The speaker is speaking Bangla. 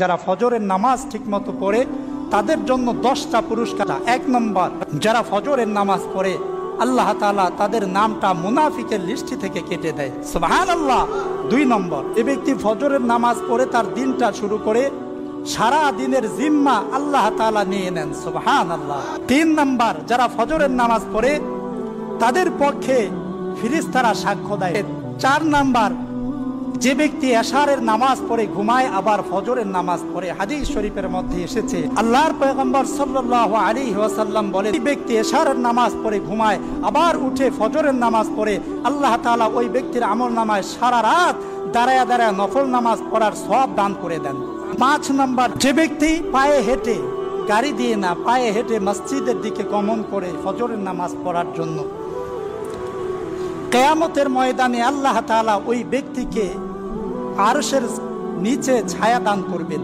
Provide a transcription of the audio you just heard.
যারা ফজরের নামাজ ঠিকমতো পড়ে তাদের জন্য 10টা পুরস্কার। 1 নম্বর, যারা ফজরের নামাজ পড়ে আল্লাহ তাআলা তাদের নামটা মুনাফিকের লিস্ট থেকে কেটে দেয়, সুবহানাল্লাহ। 2 নম্বর, এই ব্যক্তি ফজরের নামাজ পড়ে তার দিনটা শুরু করে সারা দিনের জিম্মা আল্লাহ তাআলা নিয়ে নেন, সুবহানাল্লাহ। 3 নম্বর, যারা ফজরের নামাজ পড়ে তাদের পক্ষে ফেরেশতারা সাক্ষ্য দেয়। 4 নম্বর, যে ব্যক্তি এশারের নামাজ পড়ে ঘুমায় আবার ফজরের নামাজ পড়ে, হাদিস শরীফের মধ্যে এসেছে আল্লাহর পয়গম্বর সাল্লাল্লাহু আলাইহি ওয়াসাল্লাম বলেন, যে ব্যক্তি এশারের নামাজ পড়ে ঘুমায় আবার উঠে ফজরের নামাজ পড়ে, আল্লাহ তাআলা ওই ব্যক্তির আমলনামায় সারা রাত দাঁড়ায়া দাঁড়ায়া নফল নামাজ পড়ার সওয়াব দান করে দেন। 5 নম্বর, যে ব্যক্তি পায়ে হেঁটে, গাড়ি দিয়ে না, পায়ে হেঁটে মসজিদের দিকে গমন করে ফজরের নামাজ পড়ার জন্য, কিয়ামতের ময়দানে আল্লাহ তাআলা ওই ব্যক্তিকে আরশের নিচে ছায়া দান করবেন।